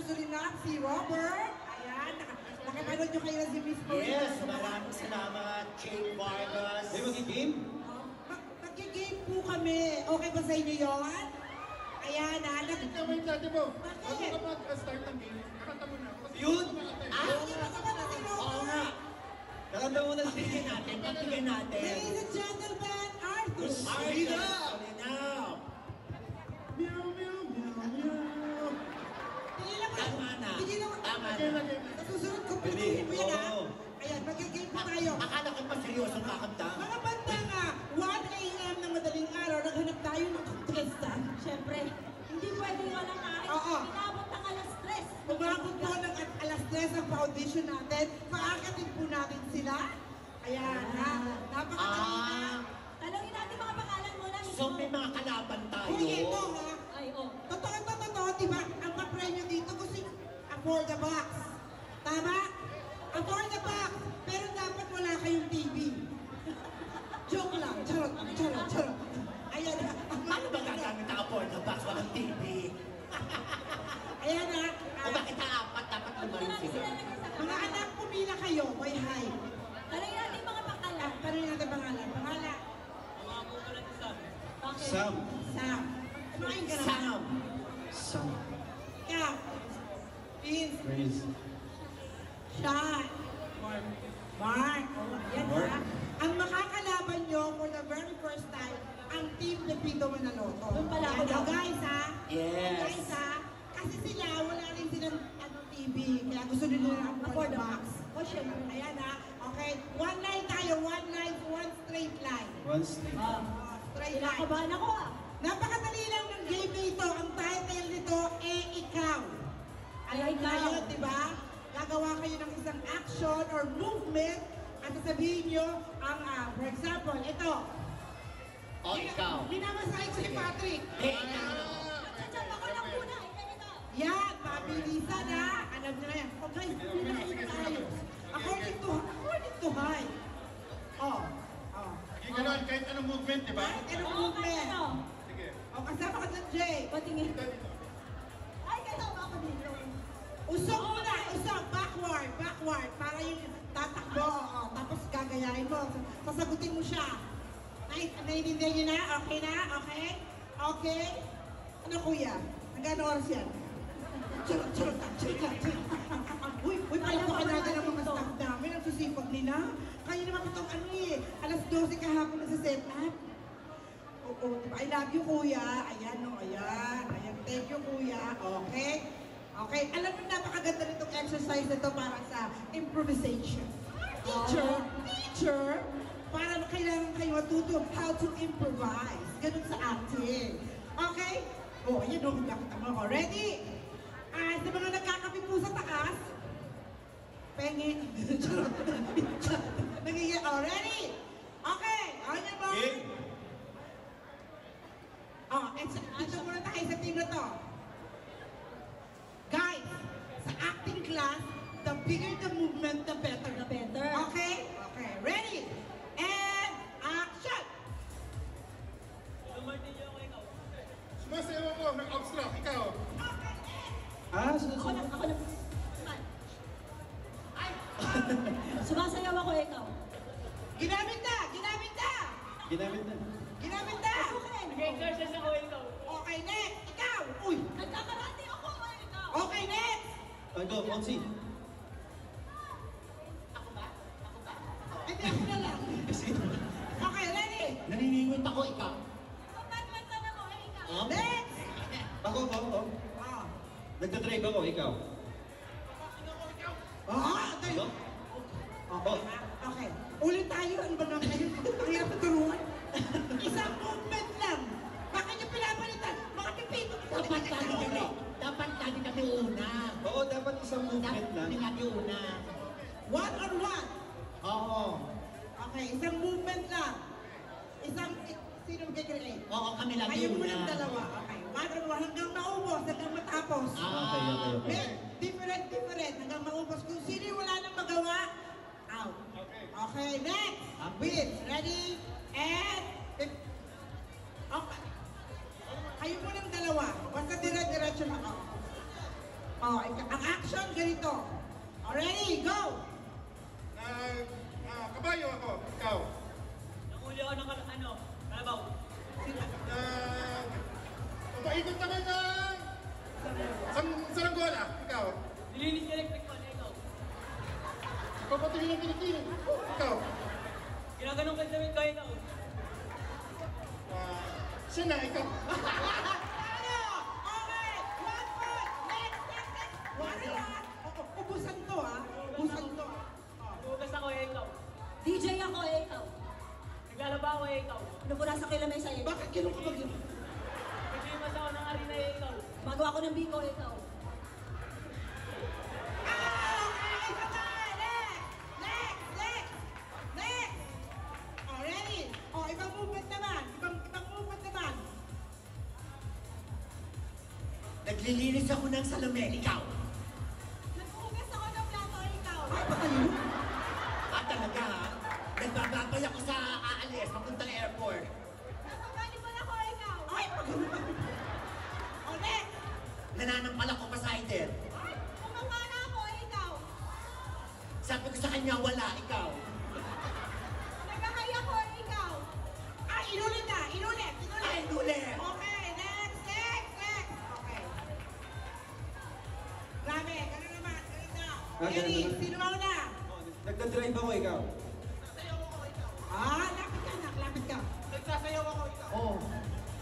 Suriname, si Robert. Ayan, nakapanood nyo kayo na si Miss Maria. Yes, maraming salamat, Jake Vargas. May mag-game? Mag-game po kami. Okay ba sa inyo yun? Ayan, Wait, dati mo. Bakit? Bago ka mag-start ng game, nakanta mo na. Kasi Yun! Oo nga. Nakanta mo na Pagbigyan natin, pagbigyan natin. Ladies and gentlemen, Arthur. Marina! Now! Meow, meow, meow, meow. Tama na. Tama na. Sa susunod ko, pilihin mo yan ha. Oo. Ayan, mag-game po tayo. Akala ko pa seryosong kakanta. Mga banda nga, 1 a.m. ng madaling araw, naghanap tayo ng contestant. Siyempre, hindi pwedeng walang kahit Oo. inabot ng alas 3. Umabot po ng alas 3 ang pa-audition natin. Paakatin po natin sila. Ayan ha, napakadali na. Talungin natin mga pangalan muna. So may mga kalaban tayo. Uy, ito ha. Ay, oh. Totoo, diba? Ang pa-premyo dito gusto yung afford the box. Tama? Afford the box. Pero dapat wala kayong TV. Joke lang. Charot. Ayan ha. Paano ba gagamit ang afford na box walang TV? Ayan ha. O bakit apat dapat Huwag naman na natin sila? sila lagay sa Mga anak, pumila kayo. May hi. Talungin natin mga pangalan. Tanong natin pangalan. Pangalan. Bakit? Sam. Sam. Kumain ka na. Sam. Sam. Ikaw. Vince. Praise. Sean. Mark. Yan Mark. ha. Ang makakalaban nyo for the very first time, ang team Lepido Manaloto. Doon pala ako Yan, daw. guys ha. Yes. Guys ha. Kasi sila, wala rin silang TV. Kaya gusto nila ang Afford afford the box. O, syempre. Ayan ha. Okay. One line tayo. One straight line. One sleep. Straight line. Kinakabahan ako ah. Napakadali lang ng game na ito. Ang title nito, Ikaw. Alam Ay, na ikaw. yun, di ba? Gagawa kayo ng isang action or movement at sasabihin nyo ang, for example, ito. O ikaw. Minamasahe ko si Patrick. Nandiyan ako lang muna. Ikaw. Yan, mabilisan ha. Alam nyo na yan. Oh guys, hindi na kayo tayo. According to Hi. Oh. Sige, gano'n, kahit anong movement, di ba? Kahit anong Oo, movement. ano? Sige. O, kasama ka dyan, Jay. Patingin. Dito, dito. Ay, kasama ako dito. Usok muna, usok, backward, para yung tatakbo, tapos gagayahin mo, sasagutin mo siya. Naiintindihan niyo na? Okay na? Okay? Okay? Ano kuya? Hanggang oras yan? Charot lang. Uy, palakpakan natin ang mga staff namin, ang sisipag nila. Kaya naman itong alas 12 kahapon na sa set up. Oo, diba? I love you, kuya. Ayan, no, ayan. Thank you, kuya. Okay? Okay, alam mo, napakaganda nitong exercise na to para sa improvisation. Teacher, para kailangan kayo matuto how to improvise. Ganun sa acting. Okay? Oh, ayan, no, nakita mo ako. Ready? Sa mga nagkakape po sa taas, pengin. Nagiging, ready? Okay, on your mark. Game. Dito muna tayo sa team na to. Guys, sa acting class, the bigger the movement, the better. The better. Okay? Okay, ready? And action! Sumasayaw ako, nag-obstruct, ikaw. Ako lang. Ay! Sumasayaw ako, ikaw. Ginamit na! Ginamit na. Nag-exercise ako, ikaw. Okay, next! Ikaw! Uy! Nagkakarate ako, ikaw. Okay, next! Go, Monsi. Hindi ako na lang. Okay, ready? Naniningot ako ikaw. Pagbatwatan ako, ikaw. Oh? Next! Ako. Ah. Nagtatribe ako, ikaw. Tayo. Oh. Okay. Ulit tayo. Ano ba naman kayo? Ang hirap turuan. Isang movement lang. Bakit niyo pinapalitan? Mga pipito. Dapat lagi kami una. Oo, dapat isang movement Dapat lang. kami lagi una. One on one. Oo. Okay, isang movement lang. Sino mag-create? Oo, kami lagi Kayo una. munang dalawa. Okay, one on one hanggang maubos, hanggang matapos. Okay. Different. Hanggang maubos. Kung sino yung wala nang magawa, out. Okay, next. Win. Ready? And... Okay. Kayo munang dalawa. Basta dire-diretso na ako. Oh, ikaw. Pito. Ready, go! Kabayo ako, ikaw. Nanguli ako ng kalabaw. Papaikot naman ng saranggola, ikaw. Nilinis yung electric fan, ikaw. Papatingin ng kinikili, ikaw. Ginaganong ka damit ko, ikaw. Siya na, ikaw. Ano? Okay! 1 point! Next! Ano yan? Ubusan to, ha? Ubusan to. Hugas ako, ikaw. DJ ako, ikaw. Naglalaba ako, ikaw. Pinupunasan ko yung lamesa, ikaw. Bakit ganun ka mag- Naglimas ako ng arena, ikaw. Bago ako ng biko, ikaw. Okay! Sabay! Next! Oh, ready? Oh, ibang movement naman. Ibang movement naman. Naglilinis ako ng salamin, ikaw. Naghuhugas ako ng plato, ikaw. Ay, patalino. Talaga ha? Nagbababay ako sa aalis, papuntang airport. Nagpapanibal ako, ikaw. Ay, pagano. Oh, next! Nananampal ako pasayden. Kumamana ako, ikaw. Sabi ko sa kanya, wala, ikaw. Nagkahay ako, ikaw. Ah, inulit na! Inulit! Ay, ulit! Okay, next! Okay. Grabe, ganun naman. Ganun na. Ganun Ready? naman. Sino mauna? Oh, nagdadrive ako, ikaw. Ah, lapit ka. Nagsasayaw ako, ikaw. Oo.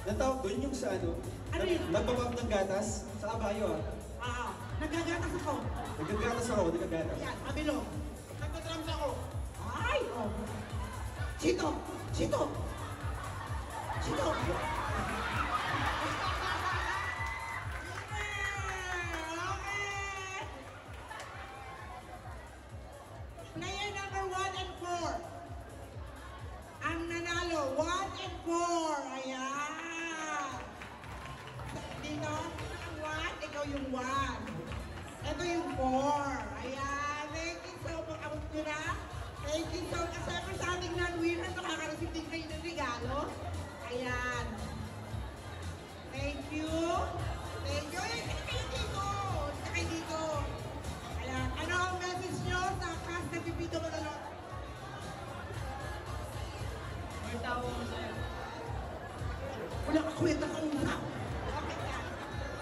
Natawag doon yung sa ano? Ano yun? Nagpapap ng gatas sa kabayo ah. Ah, nagagatas ako. Nagagatas ako, nagagatas. Yan, kabilong. Nagtatrams ako. Ay! Oh. Chito! Chito! Chito! Okay! Player number 1 and 4. Ang nanalo, 1 and 4. Ayan. Dito, ang 1, ikaw yung 1. Ito yung 4. Ayan. Thank you so much. Abot nyo na. Thank you so much. Siyempre sa ating non-winner, makaka-receive din kayo ng regalo. Ayan. Thank you. Thank you. Ay, saka kayo dito. Saka kayo dito. Ayan. Ano ang message nyo sa cast na Pipito Manalot? May tao ako sa'yo. Wala ka kwenta ka usap. Okay ka.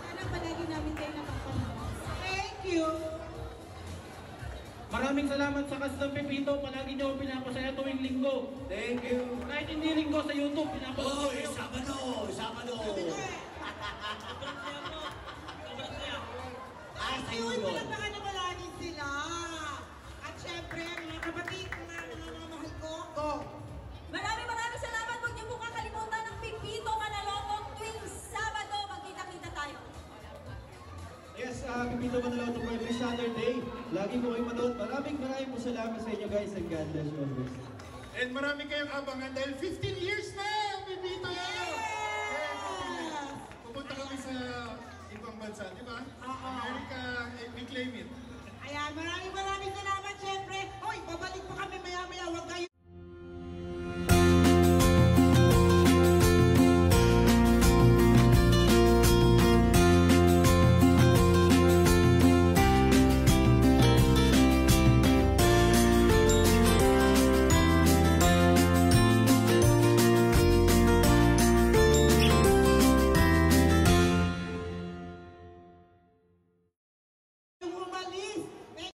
Sana palagi namin kayo napapanood. Thank you. Maraming salamat sa cast ng Pepito. Palagi niyo ako pinapasaya tuwing linggo. Thank you. Kahit hindi linggo sa YouTube, pinapasaya ko Oy, kayo. Sabado! Sabado! Sabi ko eh. Ah, Thank sa'yo you. yun. Palapakan na palagi sila. At syempre, mga kapatid, mga mahal ko, go. Maraming salamat. Huwag niyo po kakalimutan ng Pipito Manalotong tuwing Sabado. Magkita-kita tayo. Yes, Pipito Manaloto po every Saturday. Lagi po kayong manood. Maraming po salamat sa inyo guys and God bless you always. And marami kayong abangan dahil 15 years na! Pipito! Yes! Pupunta kami sa ibang bansa, di ba? Oo. America, we claim it. Ayan, maraming salamat.